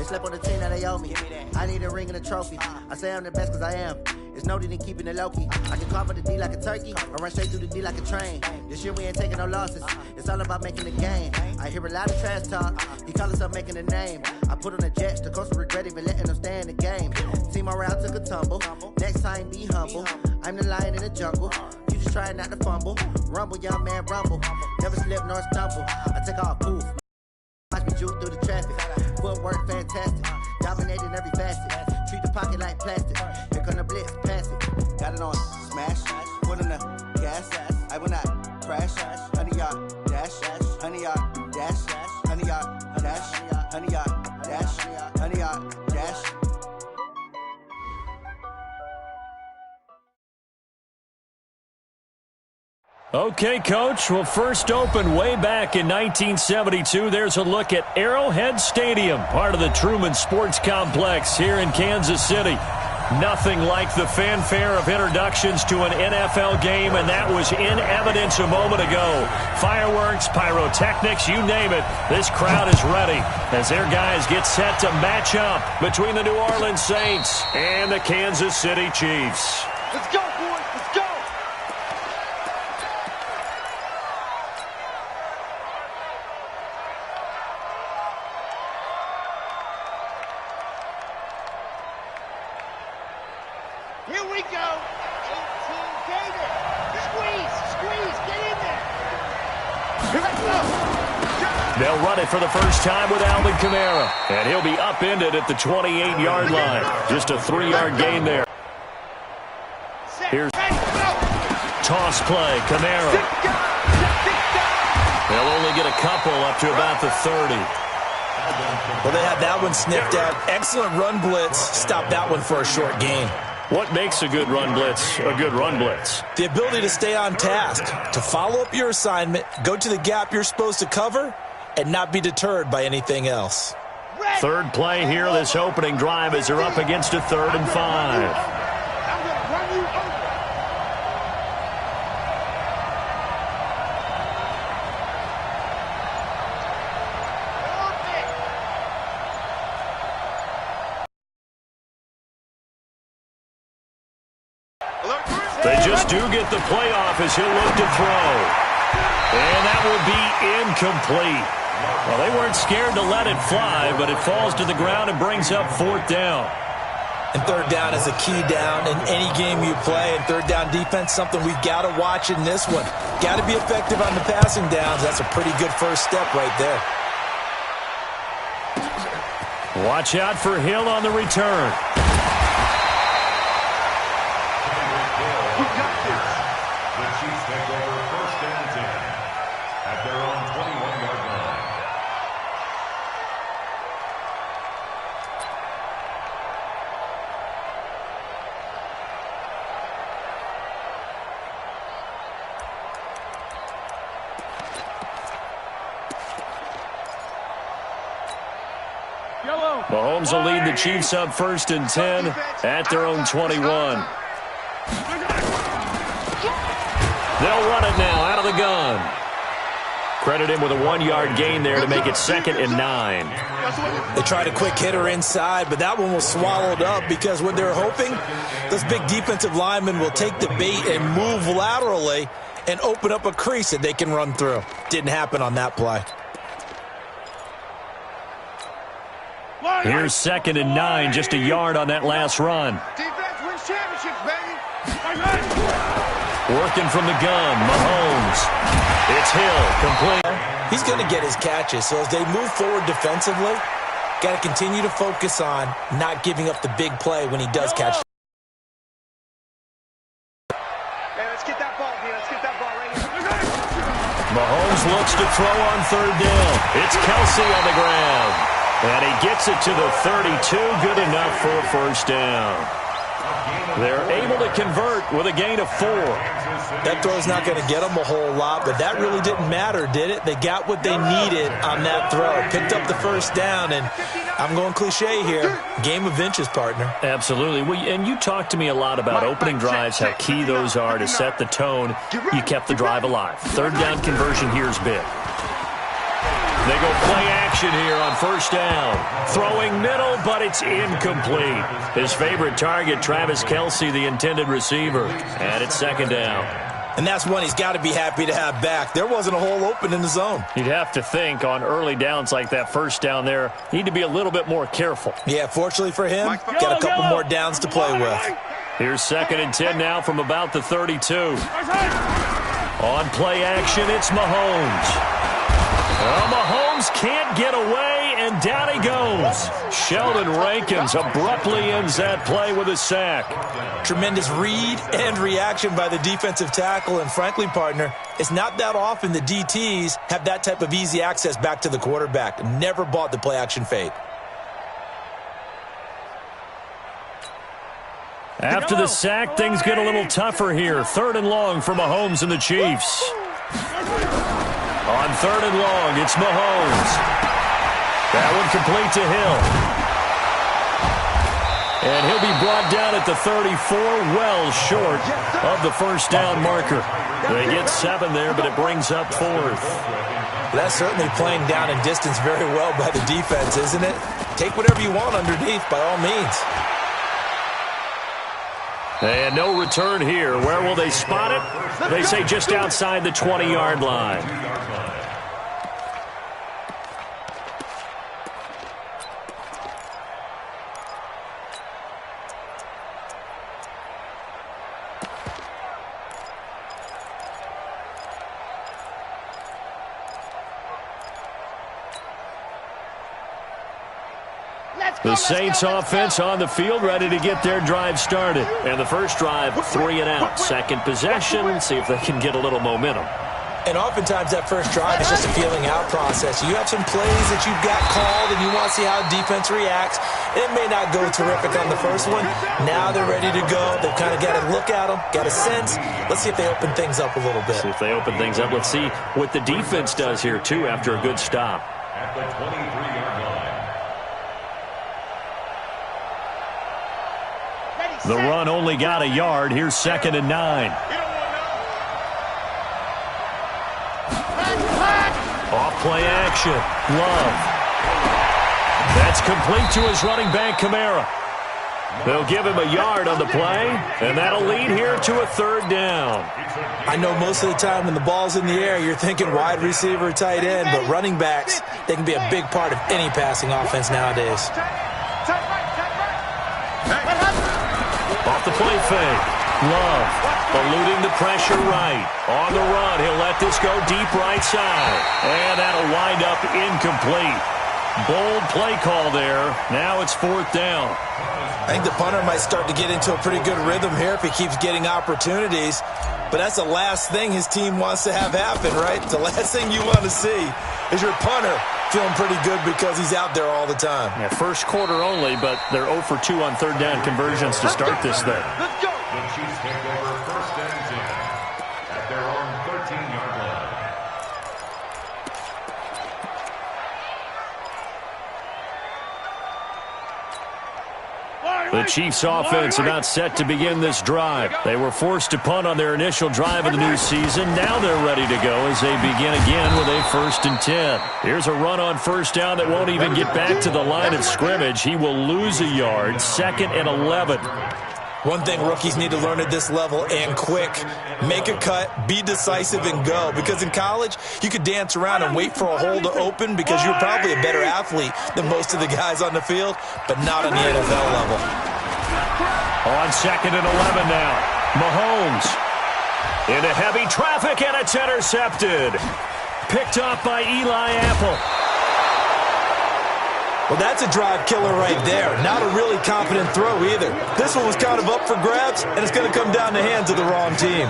slept on the team that they owe me. I need a ring and a trophy. I say I'm the best because I am. It's no need in keeping it low-key. I can cover the D like a turkey or run straight through the D like a train. This year we ain't taking no losses. It's all about making the game. I hear a lot of trash talk. He call us up making a name. I put on the Jets. The coach will regret even letting them stay in the game. Team around took a tumble. Next time be humble. I'm the lion in the jungle. You just trying not to fumble. Rumble, young man, rumble. Never slip nor stumble. I take off, poof. Watch me juke through the traffic. Footwork fantastic. Dominating every facet. Treat the pocket like plastic. Here come the blitz, pass it. Got it on smash. Put in the gas. I will not crash. 100-yard dash. 100-yard dash. 100-yard dash. 100-yard dash. 100-yard dash. Okay, Coach. Well, first opened way back in 1972. There's a look at Arrowhead Stadium, part of the Truman Sports Complex here in Kansas City. Nothing like the fanfare of introductions to an NFL game, and that was in evidence a moment ago. Fireworks, pyrotechnics, you name it. This crowd is ready as their guys get set to match up between the New Orleans Saints and the Kansas City Chiefs. Let's go, boys. Let's go. Here we go. 18 Gator. Squeeze, get in there. Let's go. They'll run it for the first time with Alvin Kamara. And he'll be upended at the 28-yard line. Just a 3-yard gain there. Here's toss play, Kamara. They'll only get a couple up to about the 30. Well, they had that one sniffed at. Excellent run blitz. Stop that one for a short gain. What makes a good run blitz a good run blitz? The ability to stay on task, to follow up your assignment, go to the gap you're supposed to cover, and not be deterred by anything else. Third play here, this opening drive as they're up against a 3rd and 5. They just do get the playoff as he'll look to throw. And that will be incomplete. Well, they weren't scared to let it fly, but it falls to the ground and brings up 4th down. And 3rd down is a key down in any game you play. And 3rd down defense, something we've got to watch in this one. Got to be effective on the passing downs. That's a pretty good first step right there. Watch out for Hill on the return. Mahomes will lead the Chiefs up 1st and 10 at their own 21. They'll run it now out of the gun. Credit him with a 1-yard gain there to make it 2nd and 9. They tried a quick hitter inside, but that one was swallowed up because what they're hoping, those big defensive linemen will take the bait and move laterally and open up a crease that they can run through. Didn't happen on that play. Here's 2nd and 9, just a yard on that last run. Defense wins championships, baby. Working from the gun, Mahomes. It's Hill, complete. He's going to get his catches, so as they move forward defensively, got to continue to focus on not giving up the big play when he does catch. Hey, let's get that ball, D. Let's get that ball right here. Mahomes looks to throw on 3rd down. It's Kelsey on the ground. And he gets it to the 32, good enough for a 1st down. They're able to convert with a gain of 4. That throw's not going to get them a whole lot, but that really didn't matter, did it? They got what they needed on that throw. Picked up the 1st down, and I'm going cliche here. Game of inches, partner. Absolutely. Well, and you talked to me a lot about opening drives, how key those are to set the tone. You kept the drive alive. 3rd down conversion here is big. They go play action here on first down. Throwing middle, but it's incomplete. His favorite target, Travis Kelce, the intended receiver. And it's second down. And that's one he's got to be happy to have back. There wasn't a hole open in the zone. You'd have to think on early downs like that first down there, need to be a little bit more careful. Yeah, fortunately for him, got a couple more downs to play with. Here's 2nd and 10 now from about the 32. On play action, it's Mahomes. Well, Mahomes can't get away, and down he goes. Sheldon Rankins abruptly ends that play with a sack. Tremendous read and reaction by the defensive tackle, and frankly, partner, it's not that often the DTs have that type of easy access back to the quarterback. Never bought the play action fade. After the sack, things get a little tougher here. 3rd and long for Mahomes and the Chiefs. On 3rd and long, it's Mahomes. That one complete to Hill. And he'll be brought down at the 34, well short of the first down marker. They get 7 there, but it brings up 4th. That's certainly playing down in distance very well by the defense, isn't it? Take whatever you want underneath, by all means. And no return here. Where will they spot it? They say just outside the 20-yard line. The Saints offense on the field, ready to get their drive started. And the first drive, 3 and out. Second possession, see if they can get a little momentum. And oftentimes that first drive is just a feeling out process. You have some plays that you've got called and you want to see how defense reacts. It may not go terrific on the first one. Now they're ready to go. They've kind of got to look at them, got a sense. Let's see if they open things up a little bit. See if they open things up. Let's see what the defense does here, too, after a good stop. At the 23-yard line. The run only got a yard. Here's 2nd and 9. Off play action. Love. That's complete to his running back, Kamara. They'll give him a yard on the play, and that'll lead here to a 3rd down. I know most of the time when the ball's in the air, you're thinking wide receiver, tight end, but running backs, they can be a big part of any passing offense nowadays. Off the play fake. Love eluding the pressure right. On the run, he'll let this go deep right side. And that'll wind up incomplete. Bold play call there. Now it's 4th down. I think the punter might start to get into a pretty good rhythm here if he keeps getting opportunities. But that's the last thing his team wants to have happen, right? The last thing you want to see is your punter feeling pretty good because he's out there all the time. Yeah, first quarter only, but they're 0 for 2 on 3rd down conversions to start this thing. Let's go. The Chiefs take over 1st and 10 at their own 13-yard line. The Chiefs offense about set to begin this drive. They were forced to punt on their initial drive of the new season. Now they're ready to go as they begin again with a 1st and 10. Here's a run on first down that won't even get back to the line of scrimmage. He will lose a yard. 2nd and 11. One thing rookies need to learn at this level and quick, make a cut, be decisive, and go. Because in college, you could dance around and wait for a hole to open because you're probably a better athlete than most of the guys on the field, but not on the NFL level. On 2nd and 11 now. Mahomes into heavy traffic, and it's intercepted. Picked up by Eli Apple. Well, that's a drive killer right there. Not a really confident throw either. This one was kind of up for grabs, and it's going to come down the hands of the wrong team.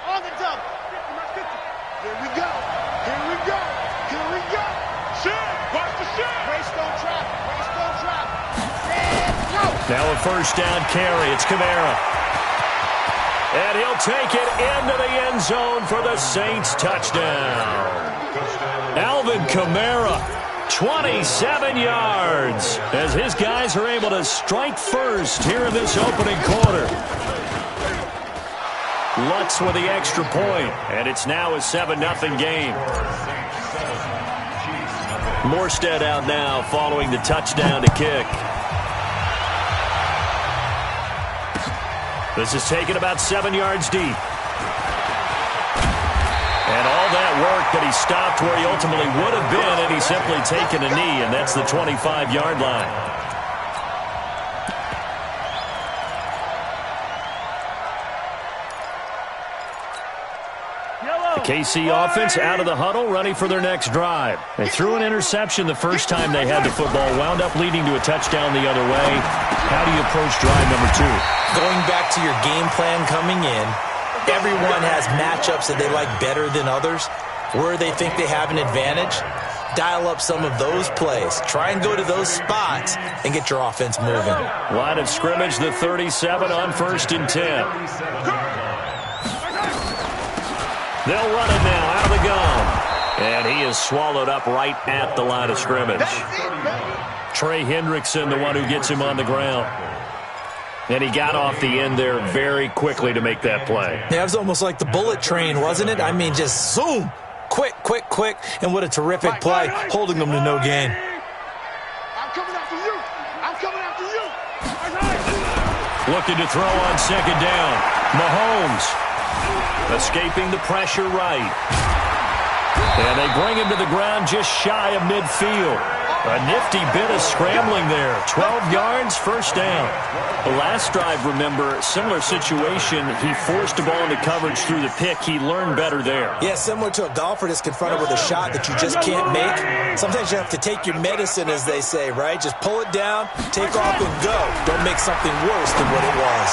On the double. Here we go. Here we go. Here we go. Shit. Watch the shit. Race don't trap. Race don't trap. And go. Now a first down carry. It's Kamara. And he'll take it into the end zone for the Saints touchdown. Alvin Kamara, 27 yards, as his guys are able to strike first here in this opening quarter. Lutz with the extra point, and it's now a 7-0 game. Morstead out now following the touchdown to kick. This is taken about 7 yards deep. And all that work, but he stopped where he ultimately would have been, and he's simply taken a knee, and that's the 25-yard line. KC offense out of the huddle, ready for their next drive. They threw an interception the first time they had the football, wound up leading to a touchdown the other way. How do you approach drive number 2? Going back to your game plan coming in, everyone has matchups that they like better than others. Where they think they have an advantage, dial up some of those plays. Try and go to those spots and get your offense moving. Line of scrimmage, the 37 on 1st and 10. They'll run it now out of the gun. And he is swallowed up right at the line of scrimmage. Trey Hendrickson, the one who gets him on the ground. And he got off the end there very quickly to make that play. Yeah, it was almost like the bullet train, wasn't it? I mean, just zoom. Quick, quick, quick. And what a terrific play, holding them to no gain. I'm coming after you. I'm coming after you. Looking to throw on 2nd down. Mahomes escaping the pressure right. And they bring him to the ground just shy of midfield. A nifty bit of scrambling there. 12 yards, 1st down. The last drive, remember, similar situation. He forced the ball into coverage through the pick. He learned better there. Yeah, similar to a golfer that's confronted with a shot that you just can't make. Sometimes you have to take your medicine, as they say, right? Just pull it down, take off, and go. Don't make something worse than what it was.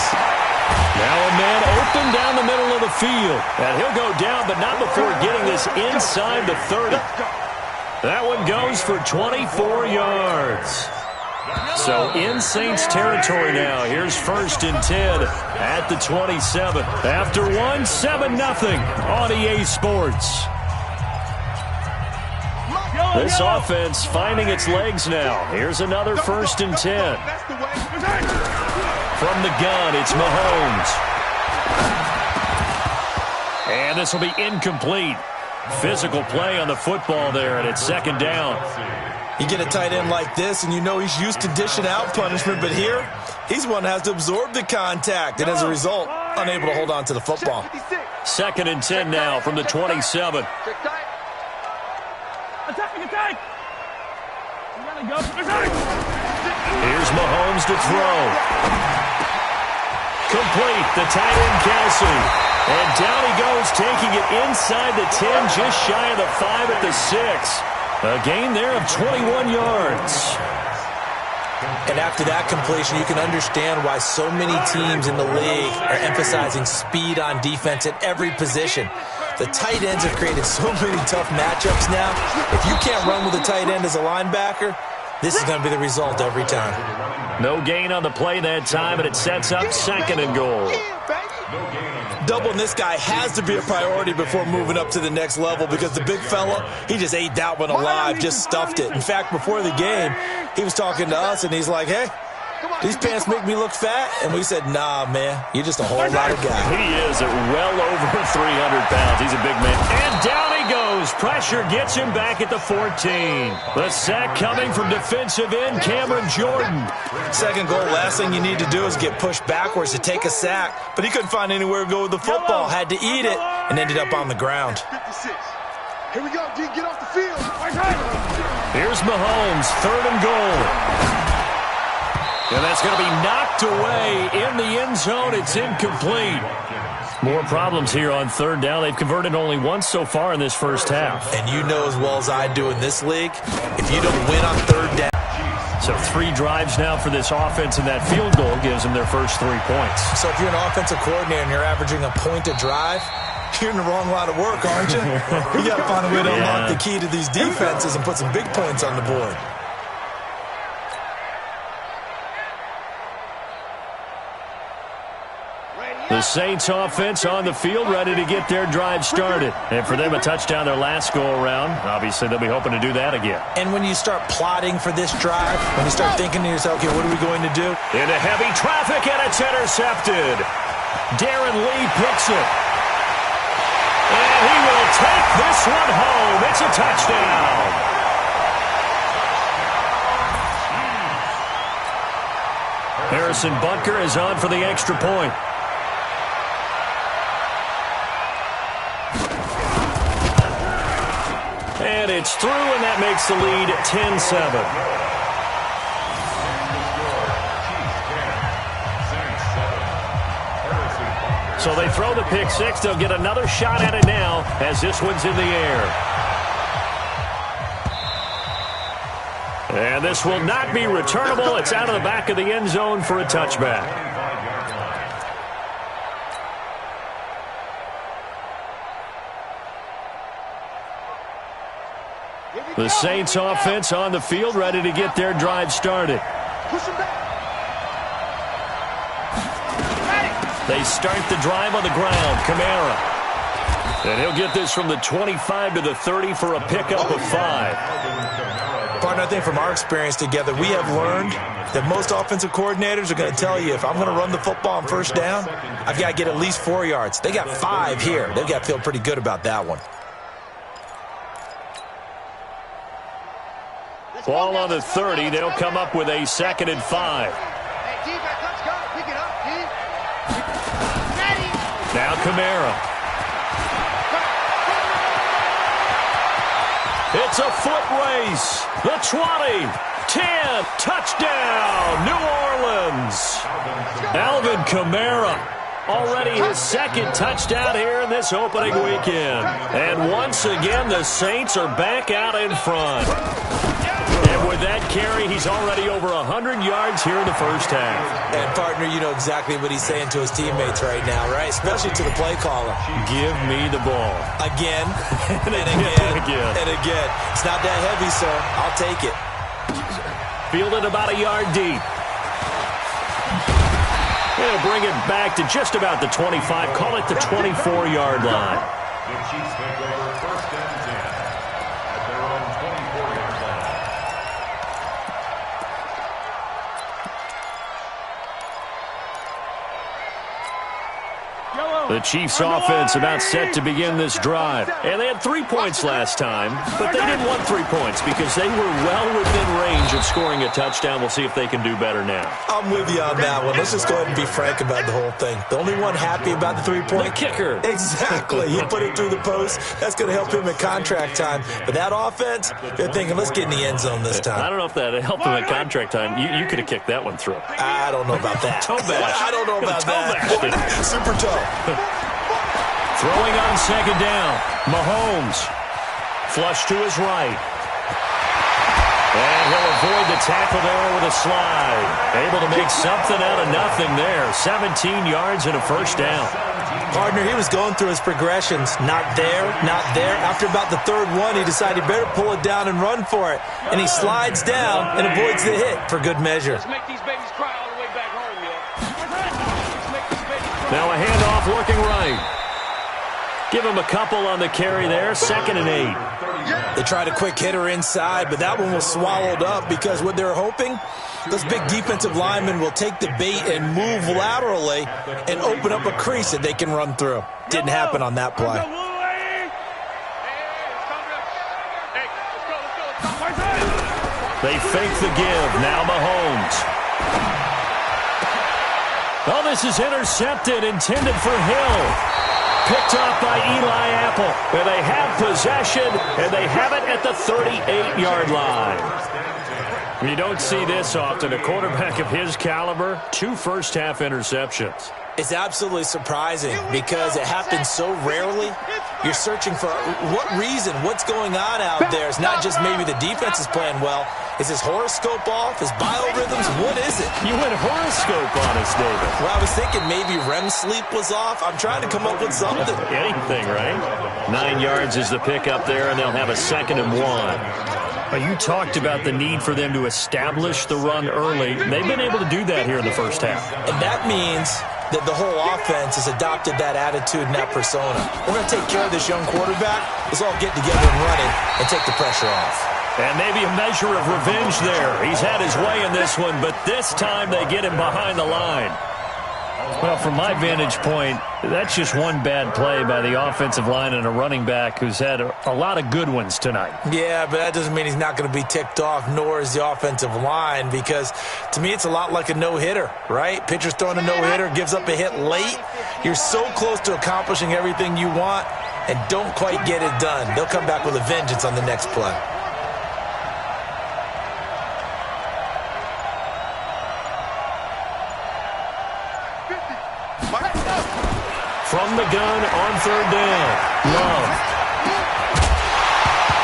Now a man open down the middle of the field. And he'll go down, but not before getting this inside the 30. That one goes for 24 yards. So in Saints territory now. Here's 1st and 10 at the 27. After 7-0 on EA Sports. This offense finding its legs now. Here's another 1st and 10. From the gun, it's Mahomes. And this will be incomplete. Physical play on the football there, and it's 2nd down. You get a tight end like this, and you know he's used to dishing out punishment, but here, he's one that has to absorb the contact, and as a result, unable to hold on to the football. 2nd and 10 now from the 27. Here's Mahomes to throw. Complete, the tight end Kelsey. And down he goes, taking it inside the 10, just shy of the 5 at the 6. A gain there of 21 yards. And after that completion, you can understand why so many teams in the league are emphasizing speed on defense at every position. The tight ends have created so many tough matchups now. If you can't run with a tight end as a linebacker, this is going to be the result every time. No gain on the play that time, and it sets up 2nd and goal. Doubling this guy has to be a priority before moving up to the next level because the big fella, he just ate that one alive, just stuffed it. In fact, before the game, he was talking to us, and he's like, hey, these pants make me look fat? And we said, nah, man, you're just a whole lot of guy. He is at well over 300 pounds. He's a big man. And down he goes. Pressure gets him back at the 14. The sack coming from defensive end Cameron Jordan. 2nd goal, last thing you need to do is get pushed backwards to take a sack. But he couldn't find anywhere to go with the football. Had to eat it and ended up on the ground. 56. Here we go, D. Get off the field. Here's Mahomes, 3rd and goal. And that's going to be knocked away in the end zone. It's incomplete. More problems here on 3rd down. They've converted only once so far in this first half. And you know as well as I do in this league, if you don't win on 3rd down. So 3 drives now for this offense, and that field goal gives them their first 3 points. So if you're an offensive coordinator and you're averaging a point a drive, you're in the wrong line of work, aren't you? You got to find a way to unlock the key to these defenses and put some big points on the board. The Saints offense on the field, ready to get their drive started. And for them, a touchdown their last go-around. Obviously, they'll be hoping to do that again. And when you start plotting for this drive, when you start thinking to yourself, okay, what are we going to do? Into heavy traffic, and it's intercepted. Darren Lee picks it. And he will take this one home. It's a touchdown. Harrison Butker is on for the extra point. And it's through, and that makes the lead 10-7. So they throw the pick six. They'll get another shot at it now as this one's in the air. And this will not be returnable. It's out of the back of the end zone for a touchback. The Saints offense on the field, ready to get their drive started. They start the drive on the ground. Kamara. And he'll get this from the 25 to the 30 for a pickup of 5. Partner, I think from our experience together, we have learned that most offensive coordinators are going to tell you, if I'm going to run the football on first down, I've got to get at least 4 yards. They got 5 here. They've got to feel pretty good about that one. Ball on the 30. They'll come up with a 2nd and 5. Now Kamara. It's a foot race. The 20, 10, touchdown, New Orleans. Alvin Kamara, already his 2nd touchdown here in this opening weekend. And once again, the Saints are back out in front. And with that carry, he's already over 100 yards here in the first half. And, partner, you know exactly what he's saying to his teammates right now, right? Especially to the play caller. Give me the ball. Again, and again, and again. It's not that heavy, sir. I'll take it. Fielded about a yard deep. They'll bring it back to just about the 25. Call it the 24-yard line. The Chiefs take over 1st and 10 at their own 24-yard line. The Chiefs offense about set to begin this drive. And they had 3 points last time, but they didn't want 3 points because they were well within range of scoring a touchdown. We'll see if they can do better now. I'm with you on that one. Let's just go ahead and be frank about the whole thing. The only one happy about the 3-point? The kicker. Exactly. He put it through the post. That's going to help him in contract time. But that offense, they're thinking, let's get in the end zone this time. I don't know if that helped him in contract time. You could have kicked that one through. I don't know about that. Toe bash. I don't know about that. Super toe. Throwing on 2nd down. Mahomes. Flush to his right. And he'll avoid the tackle there with a slide. Able to make something out of nothing there. 17 yards and a first down. Partner, he was going through his progressions. Not there, not there. After about the 3rd one, he decided he better pull it down and run for it. And he slides down and avoids the hit for good measure. Let's make these babies cry all the way back home, yo. Now a handoff looking right. Give him a couple on the carry there. 2nd and 8. They tried a quick hitter inside, but that one was swallowed up because what they're hoping, those big defensive linemen will take the bait and move laterally and open up a crease that they can run through. Didn't happen on that play. They fake the give. Now Mahomes. Oh, this is intercepted, intended for Hill. Picked off by Eli Apple. And they have possession, and they have it at the 38-yard line. You don't see this often. A quarterback of his caliber, 2 first-half interceptions. It's absolutely surprising because it happens so rarely. You're searching for what reason, what's going on out there. It's not just maybe the defense is playing well. Is his horoscope off? His biorhythms? What is it? You went horoscope on us, David. Well, I was thinking maybe REM sleep was off. I'm trying to come up with something. Anything, right? 9 yards is the pickup there, and they'll have a 2nd and 1. You talked about the need for them to establish the run early. They've been able to do that here in the first half. And that means that the whole offense has adopted that attitude and that persona. We're going to take care of this young quarterback. Let's all get together and run it and take the pressure off. And maybe a measure of revenge there. He's had his way in this one, but this time they get him behind the line. Well, from my vantage point, that's just one bad play by the offensive line and a running back who's had a lot of good ones tonight. Yeah, but that doesn't mean he's not going to be ticked off, nor is the offensive line, because to me it's a lot like a no-hitter, right? Pitcher's throwing a no-hitter, gives up a hit late. You're so close to accomplishing everything you want and don't quite get it done. They'll come back with a vengeance on the next play. From the gun on third down, Love.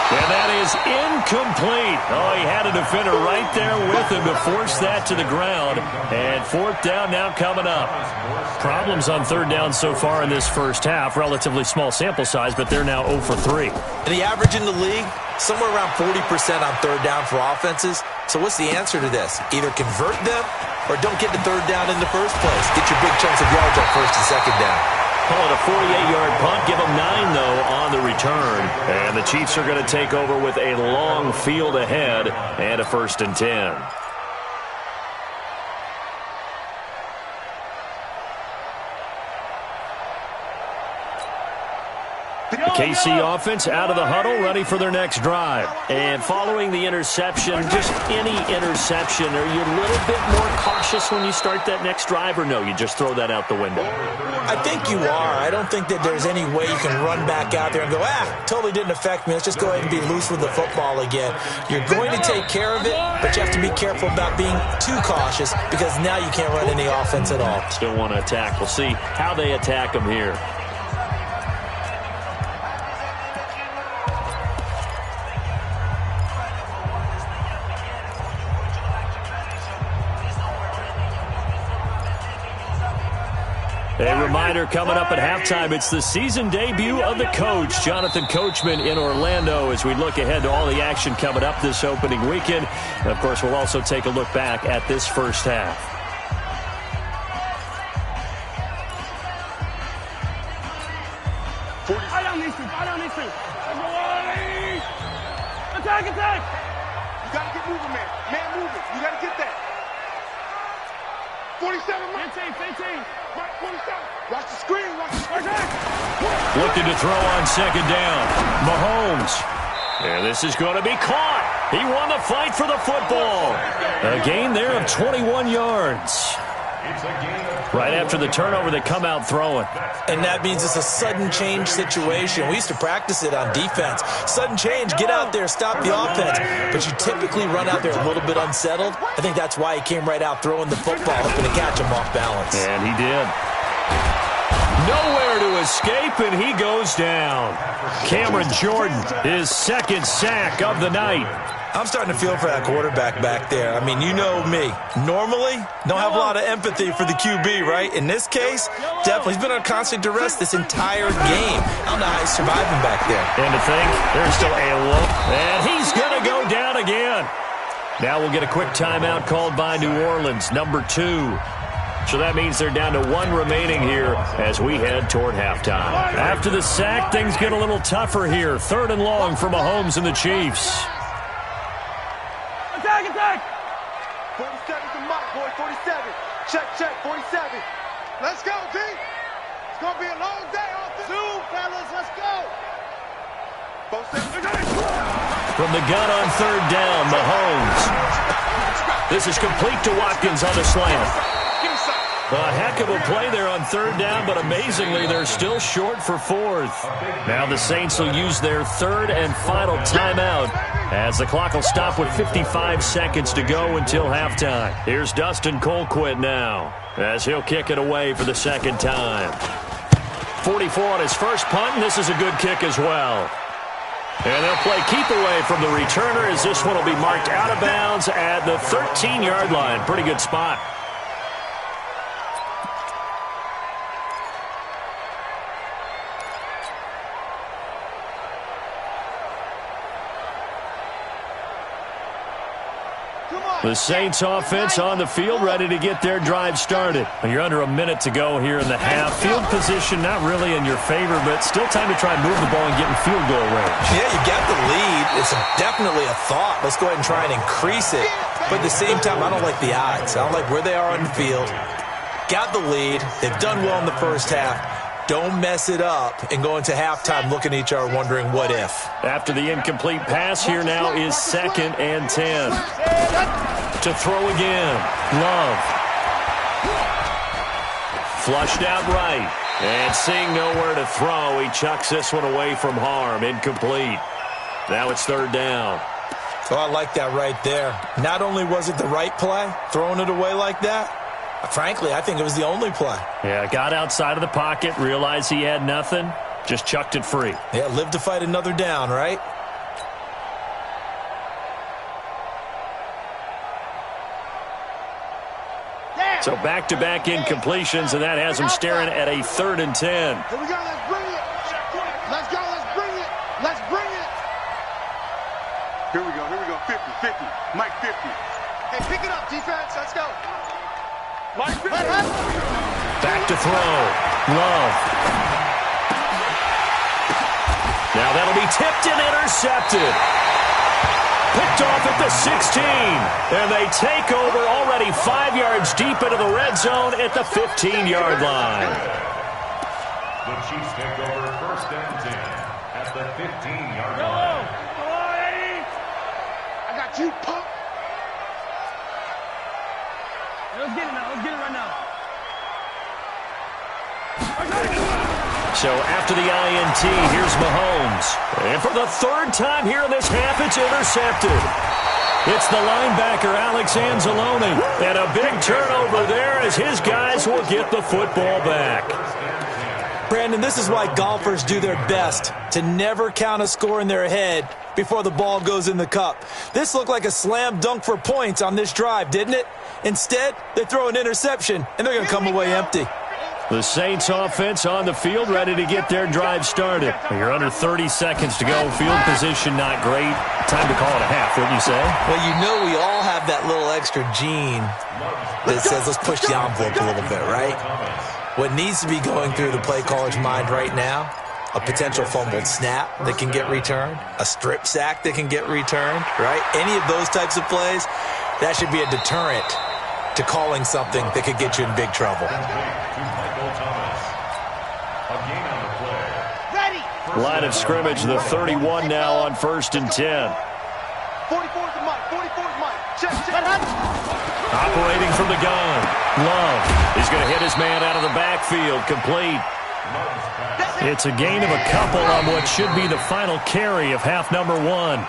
And that is incomplete. Oh, he had a defender right there with him to force that to the ground. And fourth down now coming up. Problems on third down so far in this first half. Relatively small sample size, but they're now 0 for 3. And the average in the league, somewhere around 40% on third down for offenses. So what's the answer to this? Either convert them or don't get the third down in the first place. Get your big chunks of yards on first and second down. Call it a 48-yard punt. Give them 9, though, on the return. And the Chiefs are going to take over with a long field ahead and a 1st and 10. The KC offense out of the huddle, ready for their next drive. And following the interception, just any interception, are you a little bit more cautious when you start that next drive, or no, you just throw that out the window? I think you are. I don't think that there's any way you can run back out there and go, totally didn't affect me. Let's just go ahead and be loose with the football again. You're going to take care of it, but you have to be careful about being too cautious because now you can't run any offense at all. Still want to attack. We'll see how they attack them here. A reminder coming up at halftime, it's the season debut of the coach, Jonathan Coachman in Orlando, as we look ahead to all the action coming up this opening weekend. And of course, we'll also take a look back at this first half. I down these two. Attack. You got to get moving, man. Man moving. You got to get that. 47, 15. Right, 47. Watch the screen. Looking to throw on second down. Mahomes. And this is going to be caught. He won the fight for the football. A gain there of 21 yards. Right after the turnover, they come out throwing. And that means it's a sudden change situation. We used to practice it on defense. Sudden change, get out there, stop the offense. But you typically run out there a little bit unsettled. I think that's why he came right out throwing the football, hoping to catch him off balance. And he did. Nowhere to escape, and he goes down. Cameron Jordan, his second sack of the night. I'm starting to feel for that quarterback back there. I mean, you know me. Normally, don't have a lot of empathy for the QB, right? In this case, definitely. He's been on constant duress this entire game. I don't know how he's surviving back there. And to think, there's still a low. And he's going to go down again. Now we'll get a quick timeout called by New Orleans, number 2. So that means they're down to 1 remaining here as we head toward halftime. After the sack, things get a little tougher here. 3rd and long for Mahomes and the Chiefs. Attack. 47's the mark, boy. 47. Check. 47. Let's go, D. It's going to be a long day off the Zoom, fellas. Let's go. From the gun on 3rd down, Mahomes. This is complete to Watkins on the slant. A heck of a play there on 3rd down, but amazingly, they're still short for 4th. Now the Saints will use their 3rd and final timeout as the clock will stop with 55 seconds to go until halftime. Here's Dustin Colquitt now as he'll kick it away for the second time. 44 on his first punt, and this is a good kick as well. And they'll play keep away from the returner as this one will be marked out of bounds at the 13-yard line. Pretty good spot. The Saints offense on the field, ready to get their drive started. You're under a minute to go here in the half. Field position not really in your favor, but still time to try and move the ball and get in field goal range. Yeah, you got the lead. It's definitely a thought. Let's go ahead and try and increase it. But at the same time, I don't like the odds. I don't like where they are on the field. got the lead. They've done well in the first half. Don't mess it up and go into halftime looking at each other wondering what if. After the incomplete pass, here now is 2nd and 10. To throw again. Love. Flushed out right. And seeing nowhere to throw, he chucks this one away from harm. Incomplete. Now it's 3rd down. Oh, I like that right there. Not only was it the right play, throwing it away like that, frankly, I think it was the only play. Yeah, got outside of the pocket, realized he had nothing, just chucked it free. Yeah, live to fight another down, right? So back-to-back incompletions, and that has him staring at a 3rd and 10. Here we go, let's bring it. Let's go, let's bring it. Let's bring it. Here we go, 50. Mike 50. Hey, pick it up, defense, let's go. Mike 50. Back to throw. Love. Now that'll be tipped and intercepted. Picked off at the 16. And they take over already 5 yards deep into the red zone at the 15-yard line. The Chiefs take over 1st and 10 at the 15-yard line. I got you, punk. Let's get it now. Let's get it right now. So after the INT, here's Mahomes. And for the 3rd time here in this half, it's intercepted. It's the linebacker, Alex Anzalone. And a big turnover there as his guys will get the football back. Brandon, this is why golfers do their best to never count a score in their head before the ball goes in the cup. This looked like a slam dunk for points on this drive, didn't it? Instead, they throw an interception, and they're going to come away empty. The Saints offense on the field, ready to get their drive started. You're under 30 seconds to go. Field position not great. Time to call it a half, wouldn't you say? Well, you know we all have that little extra gene that says let's push the envelope a little bit, right? What needs to be going through the play caller's mind right now, a potential fumbled snap that can get returned, a strip sack that can get returned, right? Any of those types of plays, that should be a deterrent to calling something that could get you in big trouble. Line of scrimmage, the 31 now on 1st and 10. 44's the mic, 44's mic. Check. Operating from the gun. Love. He's going to hit his man out of the backfield. Complete. It's a gain of a couple on what should be the final carry of half number 1.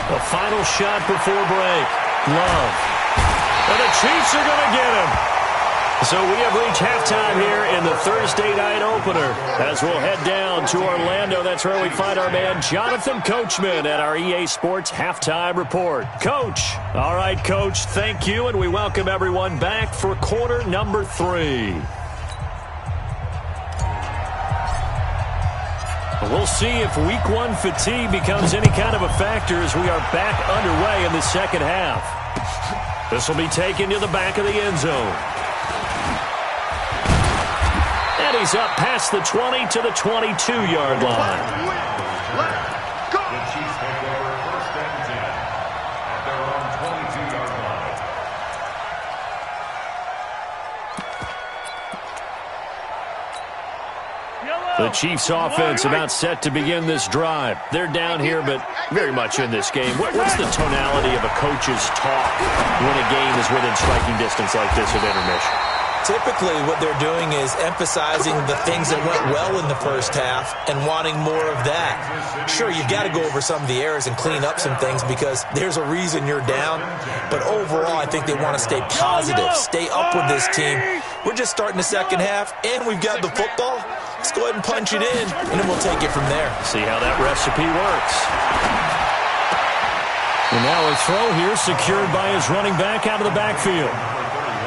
The final shot before break. Love. And the Chiefs are going to get him. So we have reached halftime here in the Thursday night opener. As we'll head down to Orlando, that's where we find our man Jonathan Coachman at our EA Sports Halftime Report. Coach. All right, Coach, thank you, and we welcome everyone back for quarter number 3. We'll see if week 1 fatigue becomes any kind of a factor as we are back underway in the second half. This will be taken to the back of the end zone. And he's up past the 20 to the 22-yard line. The Chiefs take over 1st and 10 at their own 22-yard line. The Chiefs offense about set to begin this drive. They're down here, but very much in this game. What's the tonality of a coach's talk when a game is within striking distance like this at intermission? Typically, what they're doing is emphasizing the things that went well in the first half and wanting more of that. Sure, you've got to go over some of the errors and clean up some things because there's a reason you're down. But overall, I think they want to stay positive, stay up with this team. We're just starting the second half, and we've got the football. Let's go ahead and punch it in, and then we'll take it from there. See how that recipe works. And now a throw here secured by his running back out of the backfield.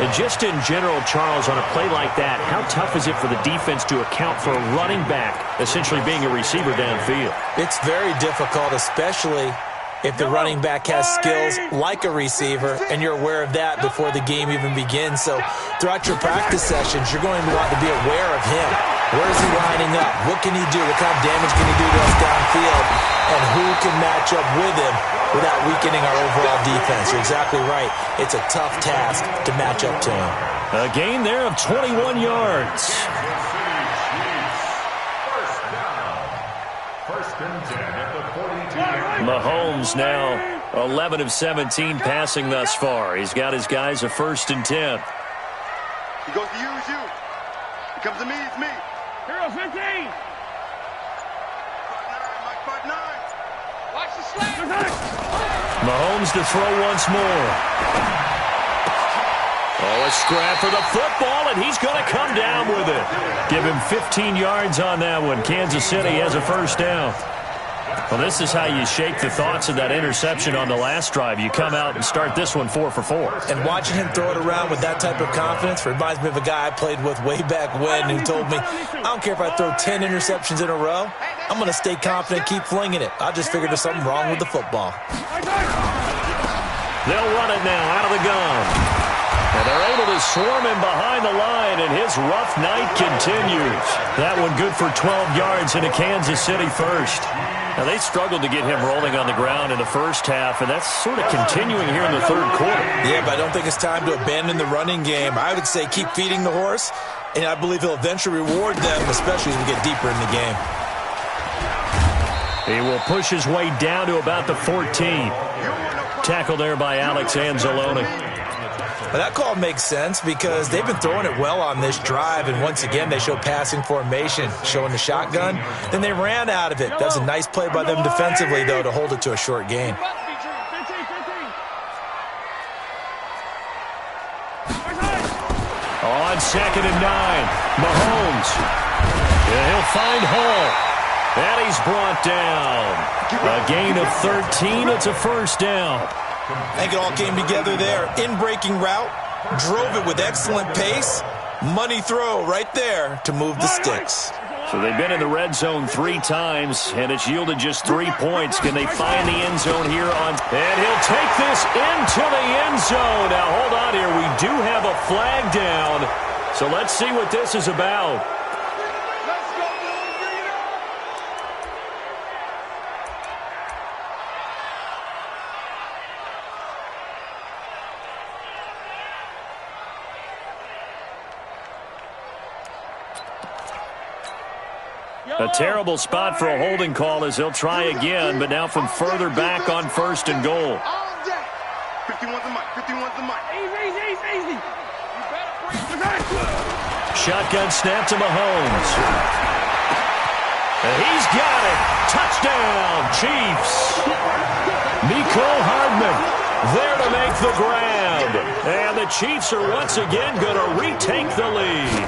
And just in general, Charles, on a play like that, how tough is it for the defense to account for a running back essentially being a receiver downfield? It's very difficult, especially if the running back has skills like a receiver, and you're aware of that before the game even begins. So throughout your practice sessions, you're going to want to be aware of him. Where is he lining up? What can he do? What kind of damage can he do to us downfield? And who can match up with him without weakening our overall defense? You're exactly right. It's a tough task to match up to him. A gain there of 21 yards. First and 10 at the 42. Mahomes now 11 of 17 passing thus far. He's got his guys a 1st and 10. He goes to you, it's you. He comes to me, it's me. Hero 15. 5'9", Mike 5'9". Watch the slap. Mahomes to throw once more. Oh, a scrap for the football, and he's going to come down with it. Give him 15 yards on that one. Kansas City has a 1st down. Well, this is how you shake the thoughts of that interception on the last drive. You come out and start this one 4 for 4. And watching him throw it around with that type of confidence reminds me of a guy I played with way back when who told me, I don't care if I throw 10 interceptions in a row, I'm going to stay confident, keep flinging it. I just figured there's something wrong with the football. They'll run it now out of the gun. And they're able to swarm him behind the line, and his rough night continues. That one good for 12 yards into Kansas City 1st. Now, they struggled to get him rolling on the ground in the first half, and that's sort of continuing here in the 3rd quarter. Yeah, but I don't think it's time to abandon the running game. I would say keep feeding the horse, and I believe he'll eventually reward them, especially as we get deeper in the game. He will push his way down to about the 14. Tackled there by Alex Anzalone. But that call makes sense because they've been throwing it well on this drive, and once again they show passing formation, showing the shotgun. Then they ran out of it. That's a nice play by them defensively, though, to hold it to a short gain. On 2nd and 9, Mahomes. And he'll find Hall. And he's brought down. A gain of 13. It's a 1st down. I think it all came together there. In-breaking route, drove it with excellent pace. Money throw right there to move the sticks. So they've been in the red zone 3 times, and it's yielded just 3 points. Can they find the end zone here on? And he'll take this into the end zone. Now, hold on here. We do have a flag down. So let's see what this is about. A terrible spot for a holding call as he'll try again, but now from further back on 1st and goal. 51's the mic, 51's the mic. Easy. Shotgun snap to Mahomes. And he's got it. Touchdown, Chiefs. Mecole Hardman there to make the grab. And the Chiefs are once again going to retake the lead.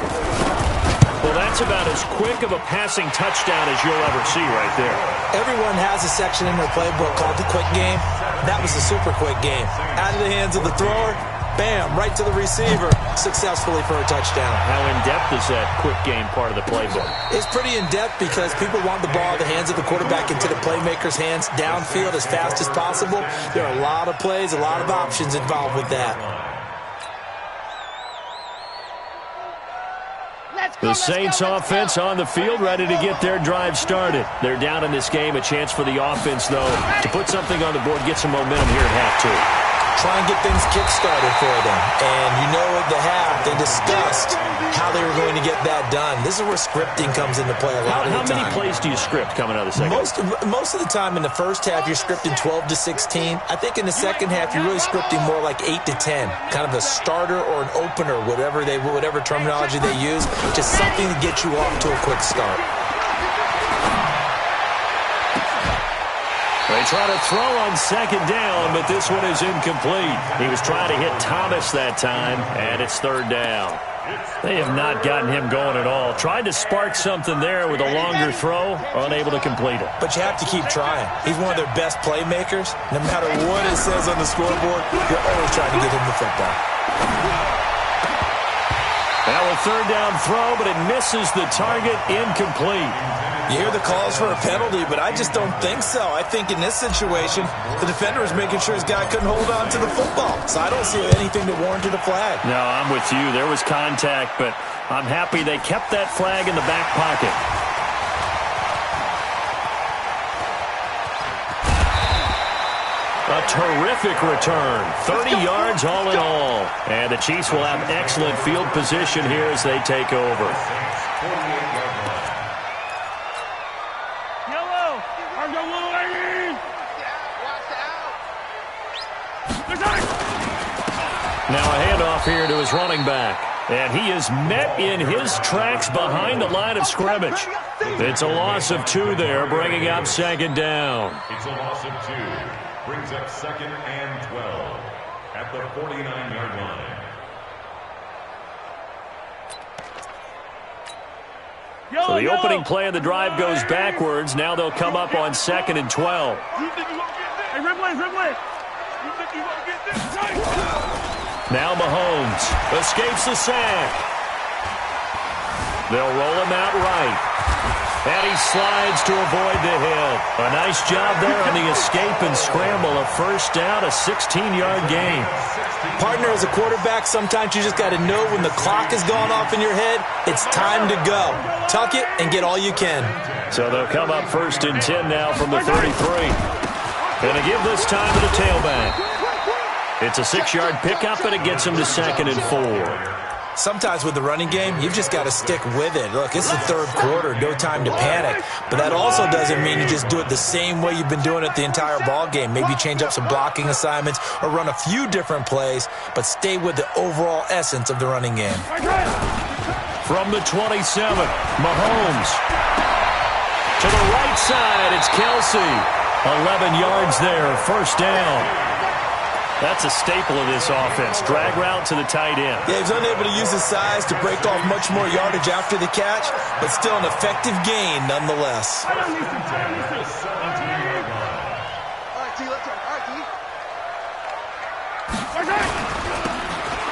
Well, that's about as quick of a passing touchdown as you'll ever see right there. Everyone has a section in their playbook called the quick game. That was the super quick game. Out of the hands of the thrower, bam, right to the receiver, successfully for a touchdown. How in-depth is that quick game part of the playbook? It's pretty in-depth because people want the ball in the hands of the quarterback into the playmaker's hands downfield as fast as possible. There are a lot of plays, a lot of options involved with that. The Saints offense on the field, ready to get their drive started. They're down in this game. A chance for the offense, though, to put something on the board, get some momentum here at half 2. Try and get things kick-started for them. And you know at the half, they discussed how they were going to get that done. This is where scripting comes into play a lot of the time. How many plays do you script coming out of the second half? Most of the time in the first half, you're scripting 12 to 16. I think in the second half, you're really scripting more like 8 to 10. Kind of a starter or an opener, whatever terminology they use. Just something to get you off to a quick start. They try to throw on 2nd down, but this one is incomplete. He was trying to hit Thomas that time, and it's 3rd down. They have not gotten him going at all. Tried to spark something there with a longer throw, unable to complete it. But you have to keep trying. He's one of their best playmakers. No matter what it says on the scoreboard, you're always trying to get him the football. Now a third down throw, but it misses the target, incomplete. You hear the calls for a penalty, but I just don't think so. I think in this situation, the defender was making sure his guy couldn't hold on to the football. So I don't see anything that warranted a flag. No, I'm with you. There was contact, but I'm happy they kept that flag in the back pocket. A terrific return. 30 yards all in all. And the Chiefs will have excellent field position here as they take over. Now a handoff here to his running back. And he is met in his tracks behind the line of scrimmage. It's a loss of 2 there, bringing up second down. It's a loss of 2. Brings up 2nd and 12 at the 49-yard line. So the opening play of the drive goes backwards. Now they'll come up on 2nd and 12. Now Mahomes escapes the sack. They'll roll him out right. And he slides to avoid the hit. A nice job there on the escape and scramble. A first down, a 16-yard gain. Partner, as a quarterback, sometimes you just got to know when the clock has gone off in your head, it's time to go. Tuck it and get all you can. So they'll come up 1st and 10 now from the 33. Going to give this time to the tailback. It's a 6-yard pickup, and it gets him to 2nd and 4. Sometimes with the running game, you've just got to stick with it. Look, it's the third quarter, no time to panic. But that also doesn't mean you just do it the same way you've been doing it the entire ball game. Maybe change up some blocking assignments or run a few different plays, but stay with the overall essence of the running game. From the 27, Mahomes. To the right side, it's Kelsey. 11 yards there, first down. That's a staple of this offense. Drag route to the tight end. Yeah, he was unable to use his size to break off much more yardage after the catch, but still an effective gain nonetheless.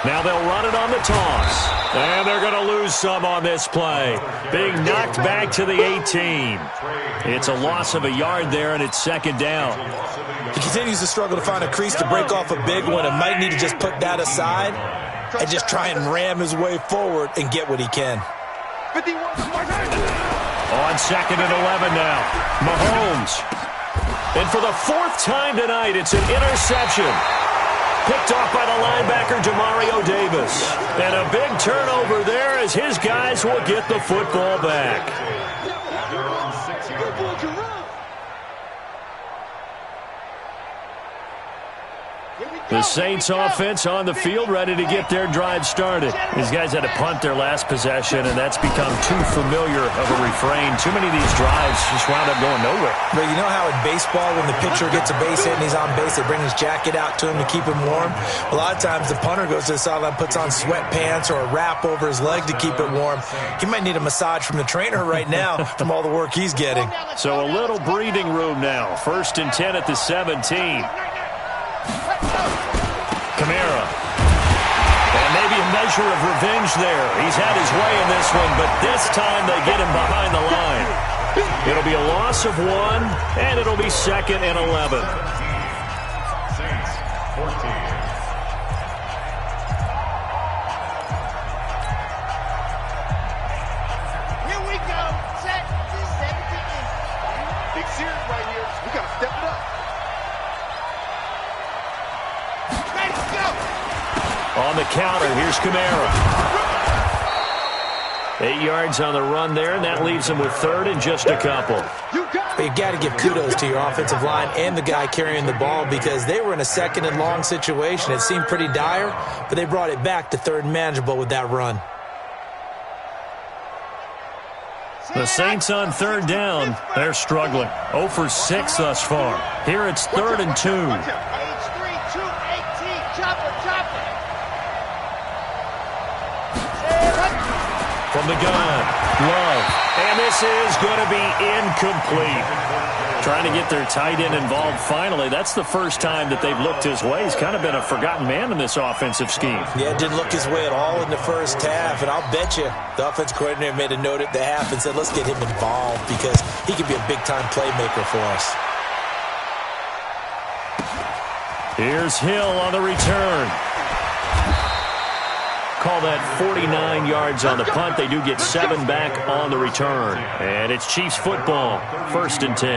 Now they'll run it on the toss. And they're going to lose some on this play. Being knocked back to the 18. It's a loss of a yard there, and it's 2nd down. He continues to struggle to find a crease to break off a big one and might need to just put that aside and just try and ram his way forward and get what he can. On 2nd and 11 now. Mahomes. And for the 4th time tonight, it's an interception. Picked off by the linebacker, Demario Davis. And a big turnover there as his guys will get the football back. The Saints offense on the field, ready to get their drive started. These guys had to punt their last possession, and that's become too familiar of a refrain. Too many of these drives just wound up going nowhere. But you know how in baseball, when the pitcher gets a base hit and he's on base, they bring his jacket out to him to keep him warm? A lot of times the punter goes to the sideline, puts on sweatpants or a wrap over his leg to keep it warm. He might need a massage from the trainer right now from all the work he's getting. So a little breathing room now. 1st and 10 at the 17. Kamara. And maybe a measure of revenge there. He's had his way in this one, but this time they get him behind the line. It'll be a loss of 1, and it'll be 2nd and 11. Saints, 14. Here we go. Set. 17. Big series right here. We got to step it up. On the counter, here's Kamara. 8 yards on the run there, and that leaves him with 3rd and just a couple. But you got to give kudos to your offensive line and the guy carrying the ball because they were in a 2nd and long situation. It seemed pretty dire, but they brought it back to 3rd and manageable with that run. The Saints on 3rd down, they're struggling. 0 for 6 thus far. Here it's 3rd and 2. from the gun. Love. And this is going to be incomplete. Trying to get their tight end involved finally. That's the first time that they've looked his way. He's kind of been a forgotten man in this offensive scheme. Yeah, it didn't look his way at all in the first half. And I'll bet you the offensive coordinator made a note at the half and said, let's get him involved because he could be a big-time playmaker for us. Here's Hill on the return. Call that 49 yards on the punt. They do get 7 back on the return. And it's Chiefs football, 1st and 10.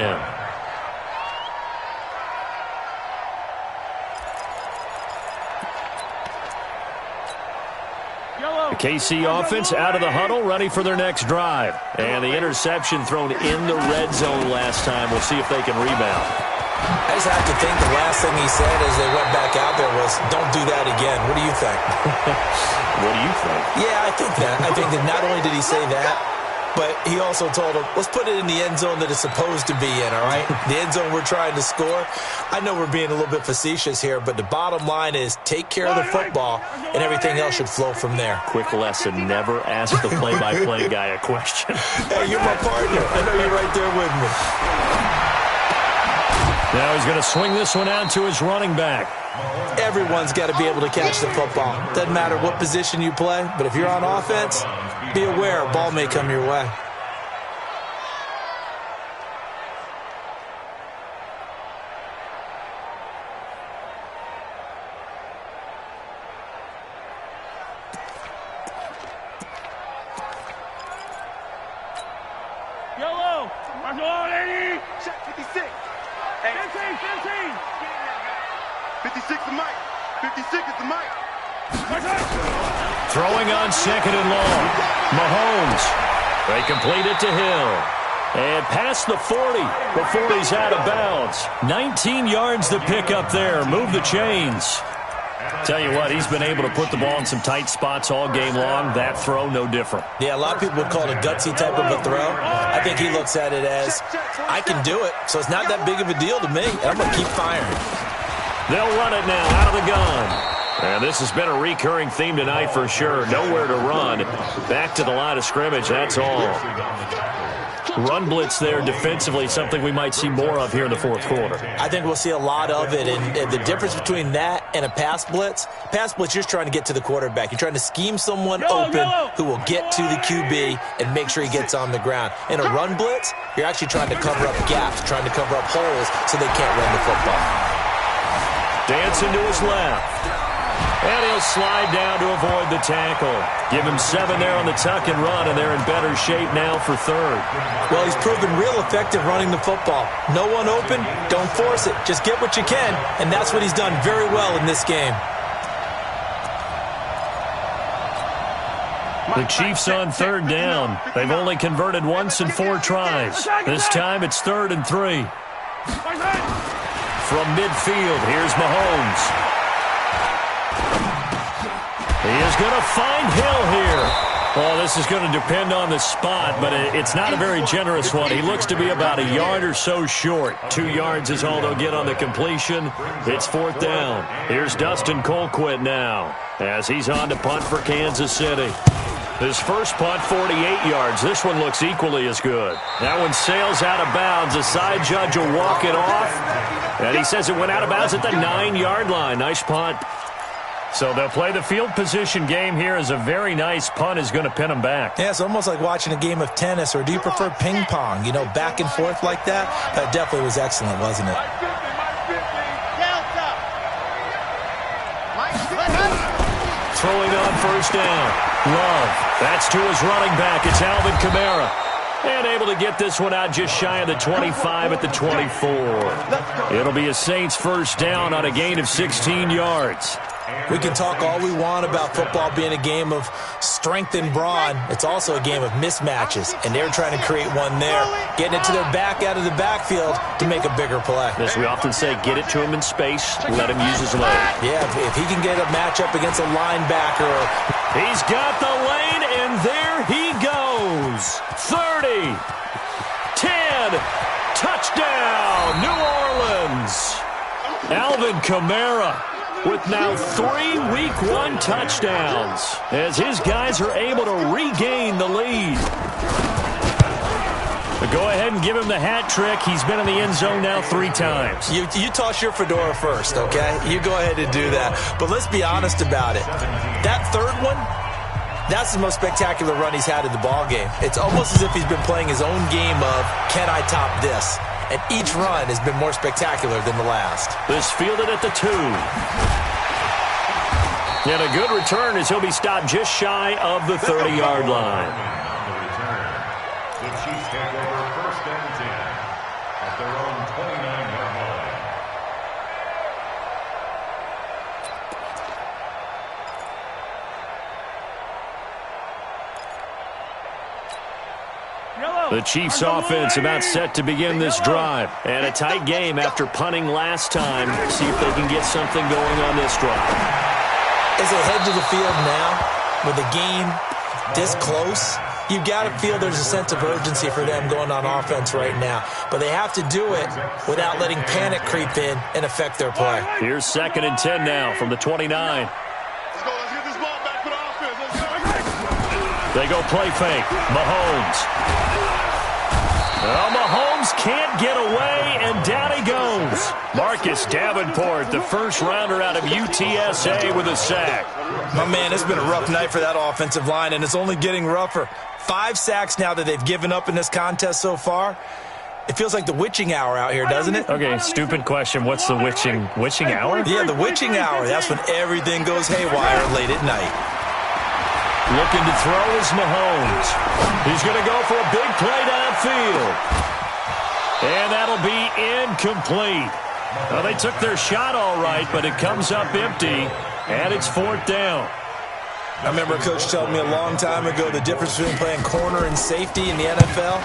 The KC offense out of the huddle, ready for their next drive. And the interception thrown in the red zone last time. We'll see if they can rebound. I just have to think the last thing he said as they went back out there was, don't do that again. What do you think? What do you think? Yeah, I think that. I think that not only did he say that, but he also told him, let's put it in the end zone that it's supposed to be in, all right? The end zone we're trying to score. I know we're being a little bit facetious here, but the bottom line is take care of the football, and everything else should flow from there. Quick lesson, never ask the play-by-play guy a question. Hey, you're my partner. I know you're right there with me. Now he's going to swing this one out to his running back. Everyone's got to be able to catch the football. Doesn't matter what position you play, but if you're on offense, be aware a ball may come your way. Yellow. Mark the line, 80. Check 56. 15, 15. 56 is Mike. 56 is the Mike. Throwing on 2nd and long. Mahomes. They complete it to Hill. And past the 40 before he's out of bounds. 19 yards to pick up there. Move the chains. Tell you what, he's been able to put the ball in some tight spots all game long. That throw, no different. Yeah, a lot of people would call it a gutsy type of a throw. I think he looks at it as, I can do it, so it's not that big of a deal to me, and I'm going to keep firing. They'll run it now out of the gun. And this has been a recurring theme tonight for sure. Nowhere to run. Back to the line of scrimmage, that's all. Run blitz there defensively, something we might see more of here in the 4th quarter. I think we'll see a lot of it, and the difference between that and a pass blitz, you're just trying to get to the quarterback. You're trying to scheme someone open who will get to the QB and make sure he gets on the ground. In a run blitz, you're actually trying to cover up gaps, trying to cover up holes so they can't run the football. Dancing to his left. And he'll slide down to avoid the tackle. Give him 7 there on the tuck and run, and they're in better shape now for 3rd. Well, he's proven real effective running the football. No one open, don't force it. Just get what you can, and that's what he's done very well in this game. The Chiefs on 3rd down. They've only converted once in 4 tries. This time it's 3rd and 3. From midfield, here's Mahomes. He is going to find Hill here. Well, this is going to depend on the spot, but it's not a very generous one. He looks to be about a yard or so short. 2 yards is all they'll get on the completion. It's 4th down. Here's Dustin Colquitt now as he's on to punt for Kansas City. His first punt, 48 yards. This one looks equally as good. That one sails out of bounds. The side judge will walk it off. And he says it went out of bounds at the 9-yard line. Nice punt. So they'll play the field position game here as a very nice punt is going to pin them back. Yeah, it's almost like watching a game of tennis, or do you prefer ping pong? You know, back and forth like that? That definitely was excellent, wasn't it? Throwing on 1st down. Love. That's to his running back. It's Alvin Kamara. And able to get this one out just shy of the 25 at the 24. It'll be a Saints 1st down on a gain of 16 yards. We can talk all we want about football being a game of strength and brawn. It's also a game of mismatches, and they're trying to create one there, getting it to their back out of the backfield to make a bigger play. As we often say, get it to him in space, let him use his leg. Yeah, if he can get a matchup against a linebacker. He's got the lane, and there he goes. 30, 10, touchdown, New Orleans. Alvin Kamara. with now 3 Week 1 touchdowns as his guys are able to regain the lead. But go ahead and give him the hat trick. He's been in the end zone now 3 times. You toss your fedora first, okay? You go ahead and do that. But let's be honest about it. That third one, that's the most spectacular run he's had in the ballgame. It's almost as if he's been playing his own game of, can I top this? And each run has been more spectacular than the last. This fielded at the 2. And a good return as he'll be stopped just shy of the 30-yard line. The Chiefs take over first and 10 at their own 29-yard line. The Chiefs offense about set to begin this drive. And a tight game after punting last time. See if they can get something going on this drive. As they head to the field now, with the game this close, you've got to feel there's a sense of urgency for them going on offense right now. But they have to do it without letting panic creep in and affect their play. Here's 2nd and 10 now from the 29. Let's go. Let's get this ball back for the offense. Let's go. They go play fake. Mahomes. Well, Mahomes can't get away, and down he goes. Marcus Davenport, the first rounder out of UTSA with a sack. My man, it's been a rough night for that offensive line, and it's only getting rougher. 5 sacks now that they've given up in this contest so far. It feels like the witching hour out here, doesn't it? Okay, stupid question. What's the witching hour? Yeah, the witching hour. That's when everything goes haywire late at night. Looking to throw is Mahomes. He's going to go for a big play downfield. And that'll be incomplete. Well, they took their shot all right, but it comes up empty, and it's 4th down. I remember a coach telling me a long time ago the difference between playing corner and safety in the NFL.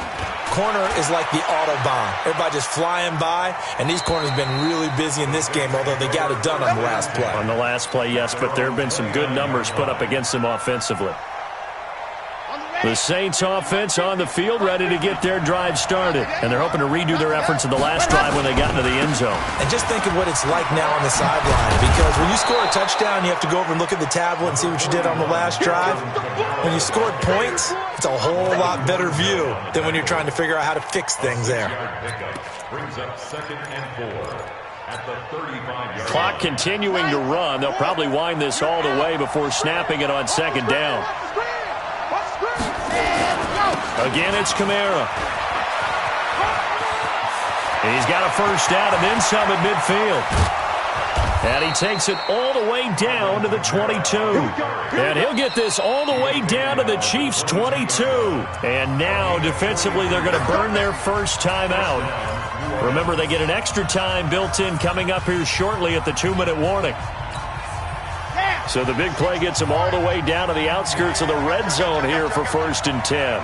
Corner is like the Autobahn. Everybody just flying by, and these corners have been really busy in this game, although they got it done on the last play. On the last play, yes, but there have been some good numbers put up against them offensively. The Saints offense on the field, ready to get their drive started. And they're hoping to redo their efforts in the last drive when they got into the end zone. And just think of what it's like now on the sideline, because when you score a touchdown, you have to go over and look at the tablet and see what you did on the last drive. When you scored points, it's a whole lot better view than when you're trying to figure out how to fix things there. Brings up 2nd and 4 at the 35-yard line. Clock continuing to run. They'll probably wind this all the way before snapping it on 2nd down. Again, it's Kamara. He's got a first down and then some at midfield. And he takes it all the way down to the 22. And he'll get this all the way down to the Chiefs' 22. And now, defensively, they're going to burn their first time out. Remember, they get an extra time built in coming up here shortly at the 2-minute warning. So the big play gets them all the way down to the outskirts of the red zone here for 1st and 10.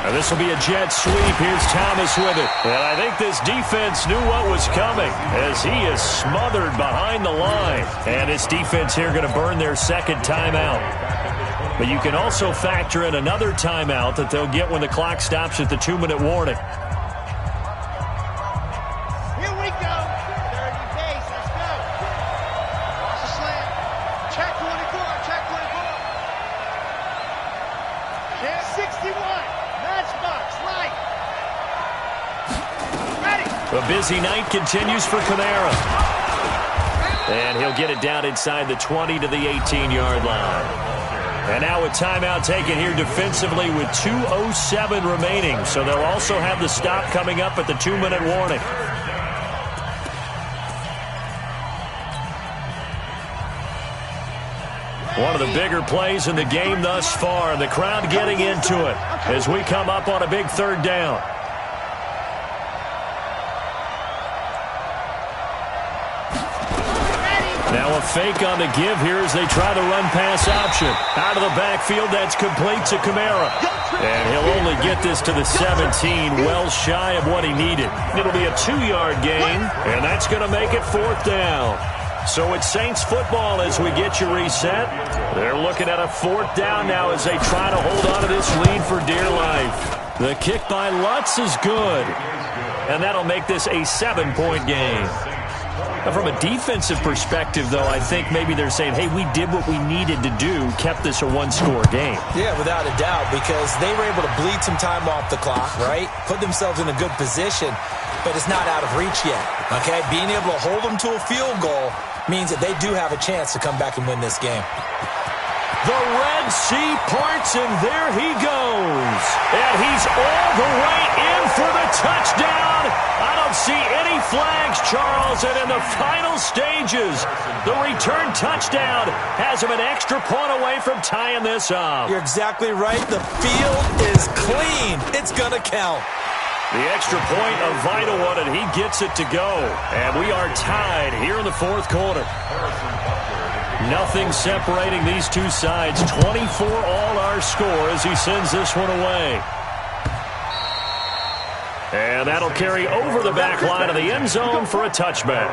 And this will be a jet sweep. Here's Thomas with it. And I think this defense knew what was coming as he is smothered behind the line. And this defense here going to burn their 2nd timeout. But you can also factor in another timeout that they'll get when the clock stops at the 2-minute warning. Here we go. 30 pace. Let's go. Cross the slant. Check 24. Check 24. Check 61. Matchbox. Right. Ready. A busy night continues for Kamara. And he'll get it down inside the 20 to the 18-yard line. And now a timeout taken here defensively with 2:07 remaining. So they'll also have the stop coming up at the 2-minute warning. One of the bigger plays in the game thus far. The crowd getting into it as we come up on a big 3rd down. Now a fake on the give here as they try the run-pass option. Out of the backfield, that's complete to Kamara. And he'll only get this to the 17, well shy of what he needed. It'll be a 2-yard gain, and that's going to make it 4th down. So it's Saints football as we get you reset. They're looking at a 4th down now as they try to hold on to this lead for dear life. The kick by Lutz is good. And that'll make this a 7-point game. Now, from a defensive perspective, though, I think maybe they're saying, hey, we did what we needed to do, kept this a 1-score game. Yeah, without a doubt, because they were able to bleed some time off the clock, right? Put themselves in a good position, but it's not out of reach yet, okay? Being able to hold them to a field goal means that they do have a chance to come back and win this game. The Red Sea parts, and there he goes. And he's all the way in for the touchdown. I don't see any flags, Charles. And in the final stages, the return touchdown has him an extra point away from tying this up. You're exactly right. The field is clean. It's going to count. The extra point, a vital one, and he gets it to go. And we are tied here in the 4th quarter. Nothing separating these two sides. 24 all our score as he sends this one away. And that'll carry over the back line of the end zone for a touchback.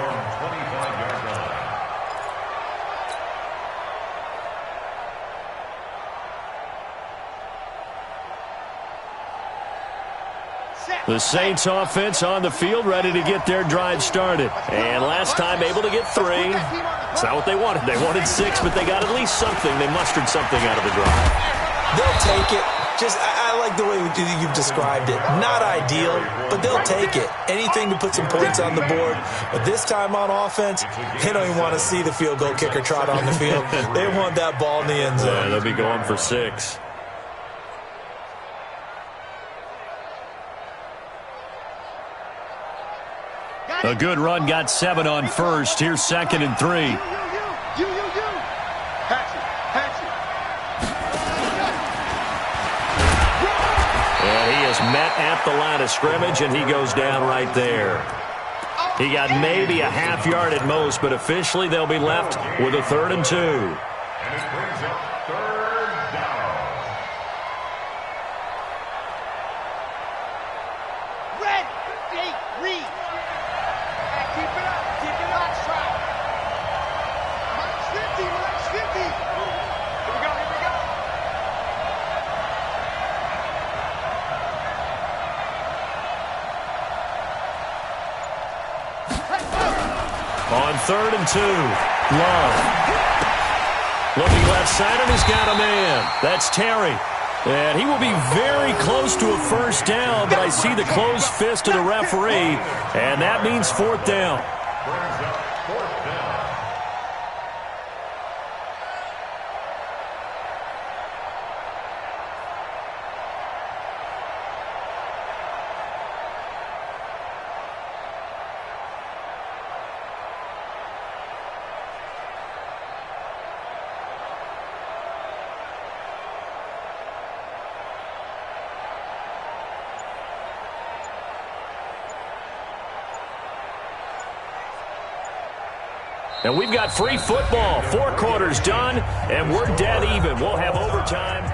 The Saints offense on the field, ready to get their drive started. And last time able to get 3. It's not what they wanted. They wanted 6, but they got at least something. They mustered something out of the drive. They'll take it. I like the way you've described it. Not ideal, but they'll take it. Anything to put some points on the board. But this time on offense, they don't even want to see the field goal kicker trot on the field. They want that ball in the end zone. Yeah, they'll be going for 6. A good run, got 7 on first. Here's 2nd and 3. Patch it. And he is met at the line of scrimmage, and he goes down right there. He got maybe a half yard at most, but officially they'll be left with a 3rd and 2. And it brings up 3rd down. Red, read. Keep it up. Try. Minus 50. Here we go. On 3rd and 2, Love. Looking left side, and he's got a man. That's Terry. And he will be very close to a 1st down, but I see the closed fist of the referee, and that means 4th down. Brings up 4th down. And we've got free football. 4 quarters done, and we're dead even. We'll have overtime.